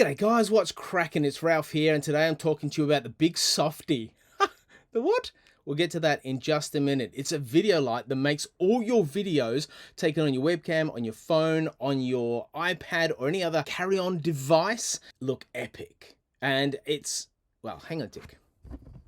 G'day guys, what's cracking? It's Ralph here, and today I'm talking to you about the Bigsofti. The what? We'll get to that in just a minute. It's a video light that makes all your videos taken on your webcam, on your phone, on your iPad, or any other carry-on device look epic. And it's, well, hang on, Dick.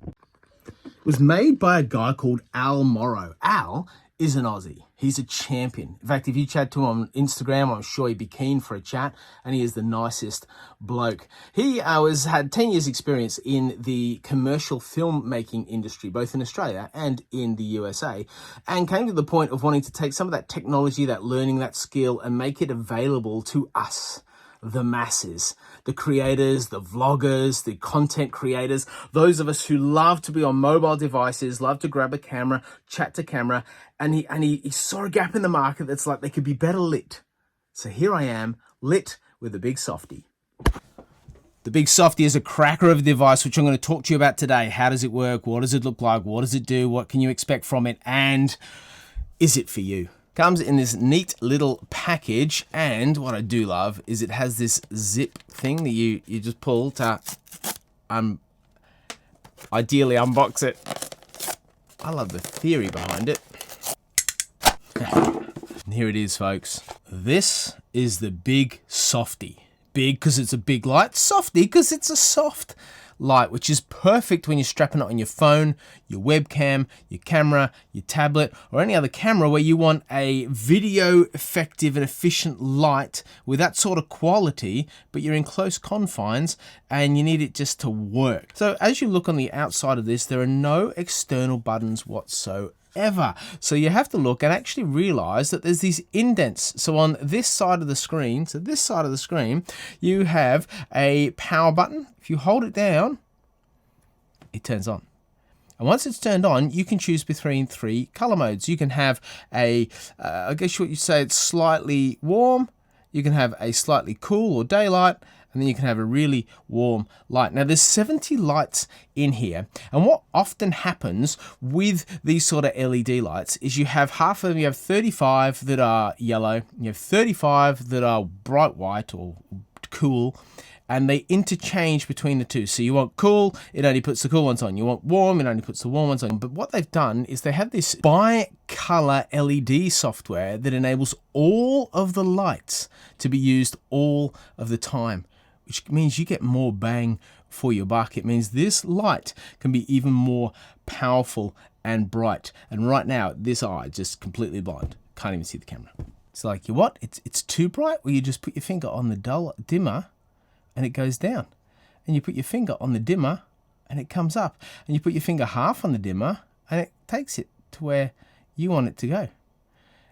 It was made by a guy called Al Morrow. Al is an Aussie. He's a champion. In fact, if you chat to him on Instagram, I'm sure he'd be keen for a chat, and he is the nicest bloke. He had 10 years experience in the commercial filmmaking industry, both in Australia and in the USA, and came to the point of wanting to take some of that technology, that learning, that skill, and make it available to us, the masses, the creators, the vloggers, the content creators, those of us who love to be on mobile devices, love to grab a camera, chat to camera, and he saw a gap in the market that's like they could be better lit. So here I am, lit with the Bigsofti. The Bigsofti is a cracker of a device which I'm going to talk to you about today. How does it work? What does it look like? What does it do? What can you expect from it? And is it for you? Comes in this neat little package, and what I do love is it has this zip thing that you just pull to ideally unbox it. I love the theory behind it. And here it is, folks. This is the Bigsofti. Big because it's a big light, softy because it's a soft light, which is perfect when you're strapping it on your phone, your webcam, your camera, your tablet, or any other camera where you want a video effective and efficient light with that sort of quality, but you're in close confines and you need it just to work. So as you look on the outside of this, there are no external buttons whatsoever. So you have to look and actually realize that there's these indents. So on this side of the screen, you have a power button. If you hold it down, it turns on. And once it's turned on, you can choose between 3 color modes. You can have I guess what you say, it's slightly warm. You can have a slightly cool or daylight, and then you can have a really warm light. Now there's 70 lights in here, and what often happens with these sort of LED lights is you have half of them, you have 35 that are yellow, you have 35 that are bright white or cool, and they interchange between the two. So you want cool, it only puts the cool ones on. You want warm, it only puts the warm ones on. But what they've done is they have this bi-color LED software that enables all of the lights to be used all of the time, which means you get more bang for your buck. It means this light can be even more powerful and bright. And right now, this eye is just completely blind. Can't even see the camera. It's like, you what? It's too bright? Well, you just put your finger on the dimmer and it goes down. And you put your finger on the dimmer and it comes up. And you put your finger half on the dimmer and it takes it to where you want it to go.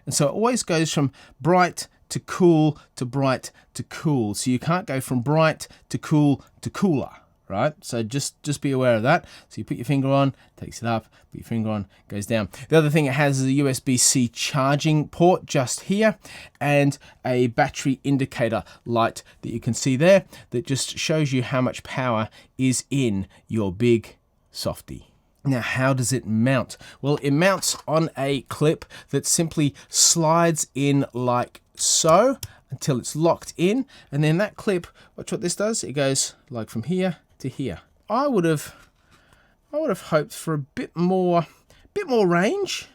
And so it always goes from bright to cool to bright to cool. So you can't go from bright to cool to cooler, right? So just be aware of that. So you put your finger on, takes it up, put your finger on, goes down. The other thing it has is a USB-C charging port just here, and a battery indicator light that you can see there that just shows you how much power is in your Bigsofti. Now, how does it mount? Well, it mounts on a clip that simply slides in like so until it's locked in, and then that clip, watch what this does, it goes like from here to here. I would have hoped for a bit more range.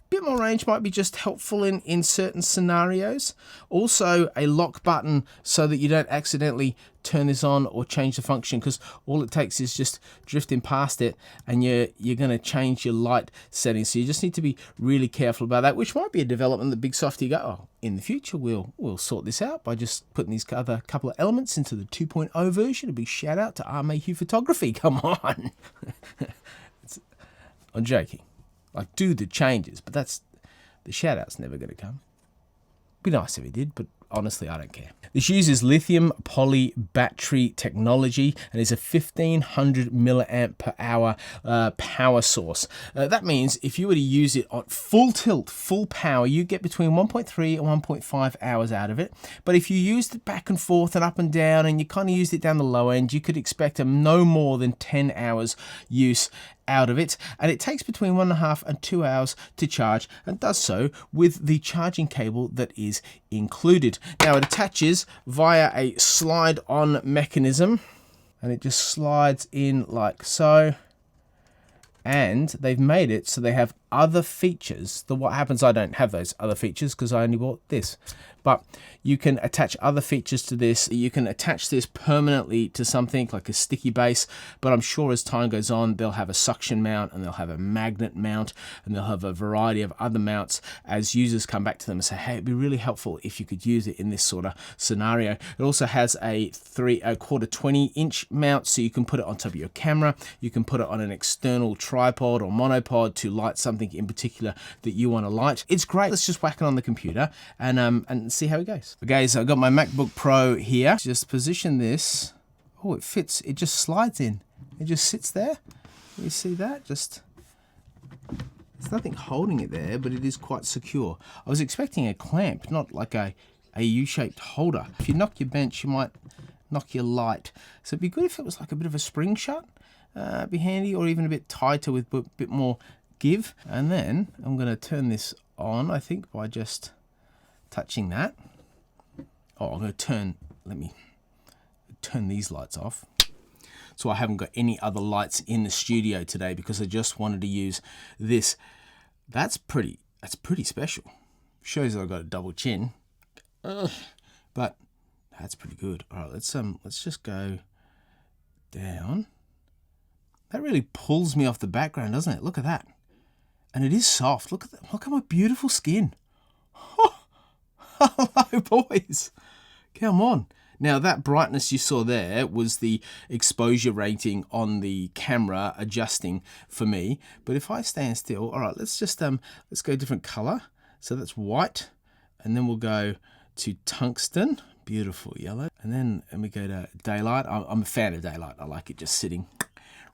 Bit more range might be just helpful in certain scenarios. Also a lock button so that you don't accidentally turn this on or change the function, because all it takes is just drifting past it and you're going to change your light settings. So you just need to be really careful about that, which might be a development that Bigsofti go, oh, in the future we'll sort this out by just putting these other couple of elements into the 2.0 version. A big shout out to R. Mayhew Photography. Come on. I'm joking. Like, do the changes, but the shout out's never going to come. Be nice if it did, but honestly, I don't care. This uses lithium poly battery technology and is a 1500 milliamp per hour power source. That means if you were to use it on full tilt, full power, you get between 1.3 and 1.5 hours out of it. But if you used it back and forth and up and down, and you kind of used it down the low end, you could expect no more than 10 hours use out of it, and it takes between 1.5 and 2 hours to charge, and does so with the charging cable that is included. Now it attaches via a slide-on mechanism, and it just slides in like so. And they've made it so they have other features. What happens, I don't have those other features because I only bought this. But you can attach other features to this. You can attach this permanently to something like a sticky base, but I'm sure as time goes on, they'll have a suction mount and they'll have a magnet mount and they'll have a variety of other mounts as users come back to them and say, hey, it'd be really helpful if you could use it in this sort of scenario. It also has a 3/4 20-inch mount, so you can put it on top of your camera. You can put it on an external tripod or monopod to light something in particular that you want to light. It's great. Let's just whack it on the computer and see how it goes. Okay, so I've got my MacBook Pro here. Just position this. Oh, it fits. It just slides in. It just sits there. You see that? Just, there's nothing holding it there, but it is quite secure. I was expecting a clamp, not like a U-shaped holder. If you knock your bench, you might knock your light. So it'd be good if it was like a bit of a spring shut. Be handy, or even a bit tighter with a bit more give. And then I'm going to turn this on, I think, by just touching that. Oh, I'm going to let me turn these lights off. So I haven't got any other lights in the studio today because I just wanted to use this. That's pretty special. Shows that I've got a double chin. But that's pretty good. All right, let's just go down. That really pulls me off the background, doesn't it? Look at that. And it is soft. Look at that. Look at my beautiful skin. Hello, boys. Come on. Now, that brightness you saw there was the exposure rating on the camera adjusting for me. But if I stand still, all right, let's just let's go different color. So that's white, and then we'll go to tungsten, beautiful yellow, and then we go to daylight. I'm a fan of daylight. I like it just sitting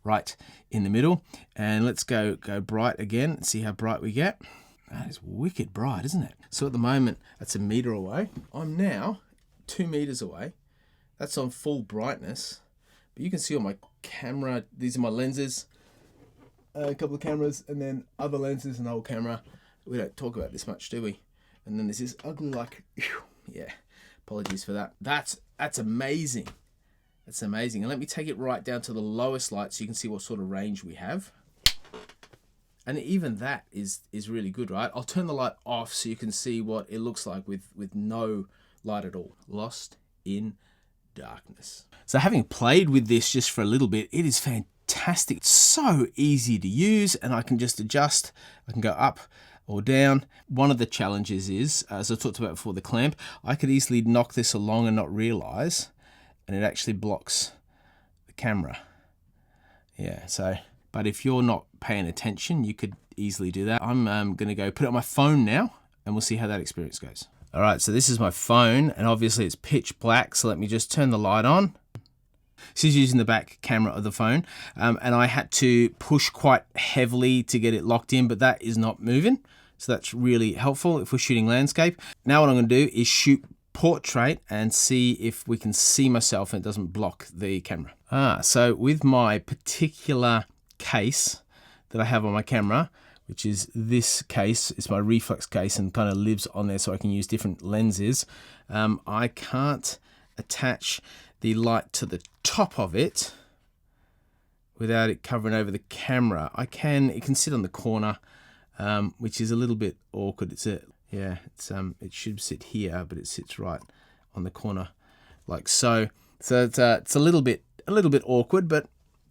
right in the middle. And let's go bright again and see how bright we get. That is wicked bright, isn't it? So at the moment, that's 1 meter away. I'm now 2 meters away. That's on full brightness. But you can see on my camera, these are my lenses, a couple of cameras, and then other lenses and the whole camera. We don't talk about this much, do we? And then there's this ugly, like, yeah, apologies for that. That's amazing. That's amazing. And let me take it right down to the lowest light so you can see what sort of range we have. And even that is really good, right? I'll turn the light off so you can see what it looks like with no light at all. Lost in darkness. So having played with this just for a little bit, it is fantastic. It's so easy to use, and I can just adjust. I can go up or down. One of the challenges is, as I talked about before, the clamp. I could easily knock this along and not realize, and it actually blocks the camera. Yeah, so, but if you're not paying attention, you could easily do that. I'm going to go put it on my phone now, and we'll see how that experience goes. All right, so this is my phone, and obviously it's pitch black, so let me just turn the light on. This is using the back camera of the phone, and I had to push quite heavily to get it locked in, but that is not moving, so that's really helpful if we're shooting landscape. Now what I'm going to do is shoot portrait and see if we can see myself and it doesn't block the camera. So with my particular case that I have on my camera, which is this case, it's my reflex case and kind of lives on there so I can use different lenses. I can't attach the light to the top of it without it covering over the camera. It can sit on the corner, which is a little bit awkward. It should sit here, but it sits right on the corner like so. So it's a little bit awkward, but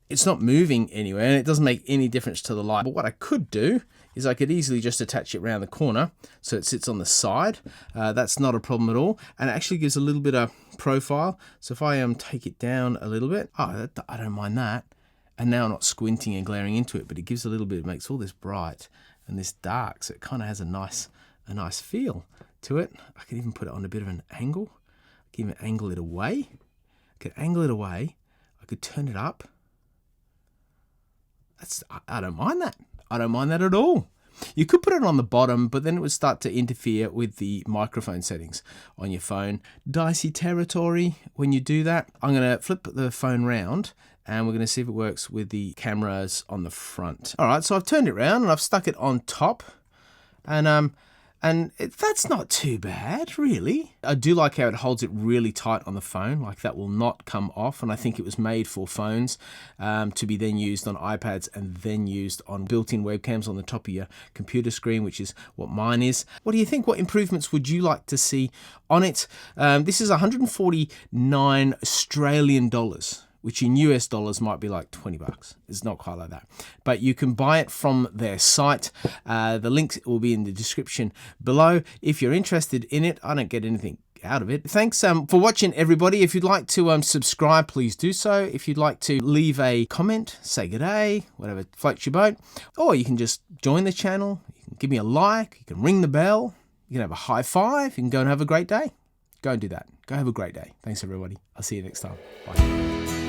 it's not moving anywhere and it doesn't make any difference to the light. But what I could do is I could easily just attach it around the corner so it sits on the side. That's not a problem at all. And it actually gives a little bit of profile. So if I take it down a little bit, I don't mind that. And now I'm not squinting and glaring into it, but it gives a little bit, it makes all this bright and this dark. So it kind of has a nice feel to it. I could even put it on a bit of an angle. I could even angle it away. I could angle it away. I could turn it up. I don't mind that. I don't mind that at all. You could put it on the bottom, but then it would start to interfere with the microphone settings on your phone. Dicey territory when you do that. I'm going to flip the phone round and we're going to see if it works with the cameras on the front. All right, so I've turned it around and I've stuck it on top, and that's not too bad, really. I do like how it holds it really tight on the phone, like that will not come off, and I think it was made for phones to be then used on iPads and then used on built-in webcams on the top of your computer screen, which is what mine is. What do you think? What improvements would you like to see on it? This is 149 Australian dollars. Which in US dollars might be like 20 bucks. It's not quite like that. But you can buy it from their site. The link will be in the description below. If you're interested in it, I don't get anything out of it. Thanks for watching, everybody. If you'd like to subscribe, please do so. If you'd like to leave a comment, say good day, whatever floats your boat. Or you can just join the channel. You can give me a like. You can ring the bell. You can have a high five. You can go and have a great day. Go and do that. Go have a great day. Thanks, everybody. I'll see you next time. Bye.